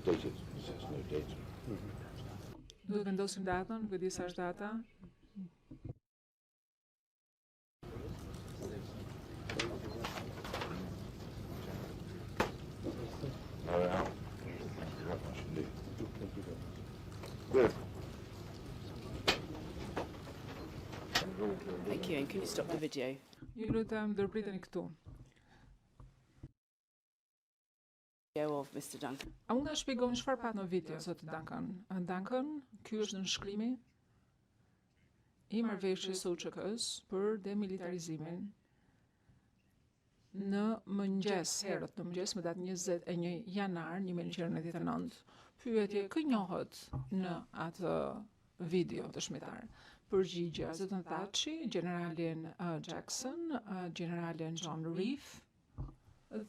dated, it says no date. Duhet vendosim datën, nuk e di sa është data. Good. Thank you, and can you stop the video? Ju lutem ndërpriteni këtu. Video of Mr. Duncan. A mund ta shpjegoni çfarë pat në video, zoti Duncan? Duncan, ky është nënshkrimi i marrëveshjes së UÇK-s për demilitarizimin në mëngjes, herët në mëngjes me datë 21 janar 1999. Pyetje, kë njohët në atë video dëshmitar? Përgjigje, zotën Thatchi, generalin Jackson, generalin John Reef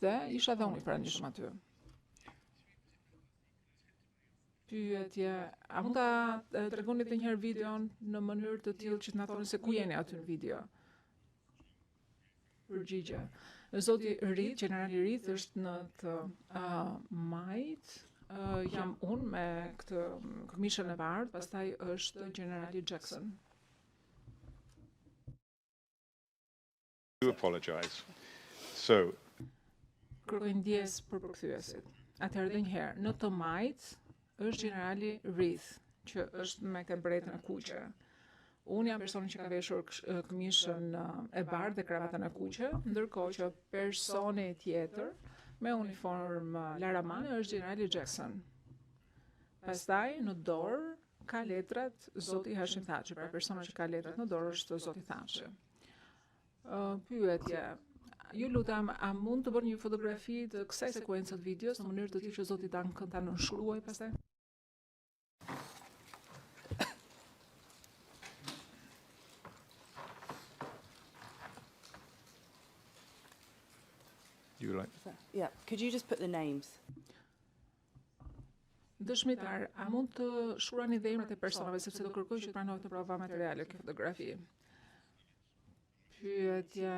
dhe isha dhe unë i pranishëm aty. Pyetje, a mund ta tregoni edhe një herë videon në mënyrë të tillë që të na thoni se ku jeni aty në video? Përgjigje. Zoti Reed, generali Reed është në të majt, jam unë me këtë këmishën e bardhë, pastaj është generali Jackson. Do apologize. So, Kërkoj ndjes për përkthyesit. Atëherë edhe një herë, në të majt është generali Reed, që është me këtë mbretën e kuqe. Unë jam personi që ka veshur këmishën e bardhë dhe kravatën e kuqe, ndërkohë që personi tjetër me uniformë laramane është generali Jackson. Pastaj në dorë ka letrat zoti Hashim Thaçi, pra persona që ka letrat në dorë është zoti Thaçi. Pyetje. Ju lutem, a mund të bëni një fotografi të kësaj sekuencë të videos në mënyrë të tillë që zoti Duncan ta nënshkruaj pastaj? you like? Yeah, could you just put the names? Dëshmitar, a mund të shkruani dhe emrat e personave sepse do kërkoj që të pranohet në prova materiale kjo fotografi? Pyetje,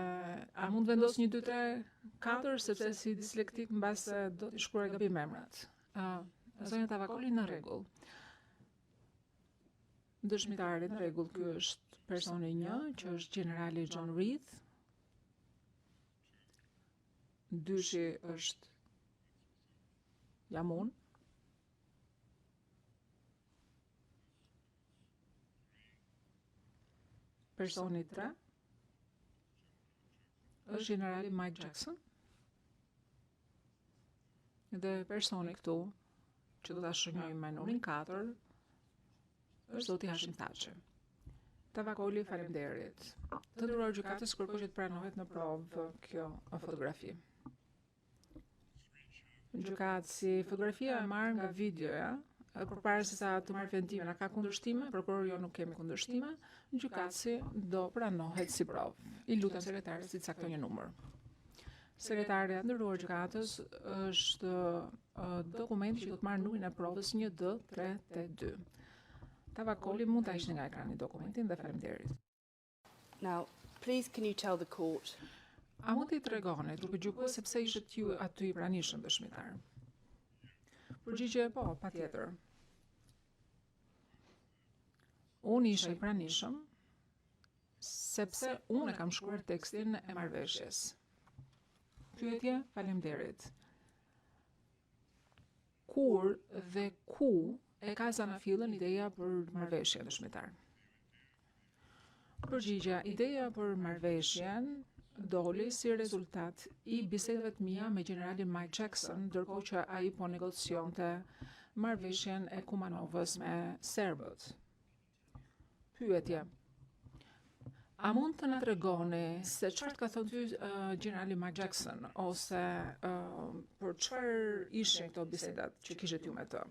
a mund vendos 1, 2, 3, 4 sepse si dislektik mbase do të shkruaj gabim emrat. Zonja Tavakoli në rregull. Dëshmitari në rregull, ky është personi 1, që është generali John Reed. Dyshi është jam unë. Personi 3 është generali Mike Jackson. Dhe personi këtu, që do ta shënjojmë me numrin 4, është zoti Hashim Thaçi. Tavakoli, faleminderit. Të nderuar gjykatës, kërkoj që të pranohet në provë kjo fotografi. Gjykatësi, fotografia e marrë nga videoja, përpara se sa të marrë vendimin, a ka kundërshtime? Prokurori, jo, nuk kemi kundërshtime. Gjykatësi do pranohet si provë. I lutem sekretarit si caktoj një numër. Sekretarja nderuar gjykatës është dokumenti që do të marrë numrin e provës 1D3T2. Tavakoli, mund ta hiqni nga ekrani dokumentin dhe faleminderit. Now, please can you tell the court? A mund t'i tregoni trupi gjykues sepse ishit ju aty i pranishëm dëshmitar? Përgjigje, po, patjetër. Unë isha i pranishëm sepse unë e kam shkruar tekstin e marrëveshjes. Pyetje, faleminderit. Kur dhe ku e ka zanafillën ideja për marrëveshjen dëshmitar? Përgjigja, ideja për marrëveshjen doli si rezultat i bisedave të mia me generalin Mike Jackson, ndërkohë që ai po negocionte marrëveshjen e Kumanovës me serbët. Pyetje. A mund të na tregoni se çfarë ka thënë ty generali Mike Jackson ose për çfarë ishin këto bisedat që kishe ju me të?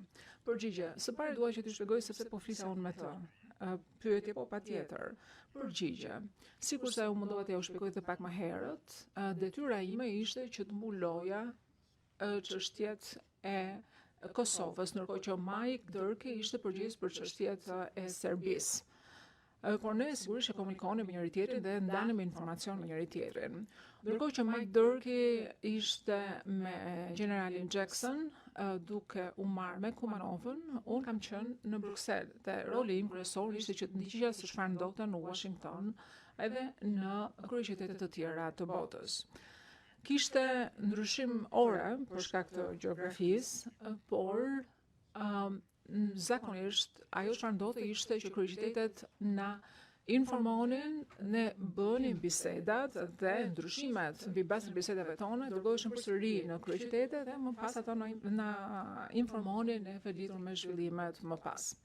Përgjigje, së pari dua që t'i shpjegoj sepse po flisa unë me të. Pyetje, po patjetër. Përgjigje. Sikurse u mundova t'ja u shpjegoj edhe pak më herët, detyra ime ishte që të mbuloja çështjet e Kosovës, ndërkohë që Mike Dërki ishte përgjegjës për çështjet e Serbisë. por ne sigurisht që komunikonim me njëri tjetrin dhe ndanim informacion me njëri tjetrin. Ndërkohë që Mike Durkee ishte me generalin Jackson duke u marrë me Kumanovën, unë kam qenë në Bruxelles dhe roli im kryesor ishte që të ndiqja se çfarë ndodhte në Washington edhe në kryeqytete të tjera të botës. Kishte ndryshim ore për shkak të gjeografisë, por zakonisht ajo çfarë ndodhte ishte që kryeqytetet na informonin, ne bënim bisedat dhe ndryshimet mbi bazë të bisedave tona dërgoheshin përsëri në kryeqytete dhe më pas ato na informonin neve lidhur me zhvillimet më pas.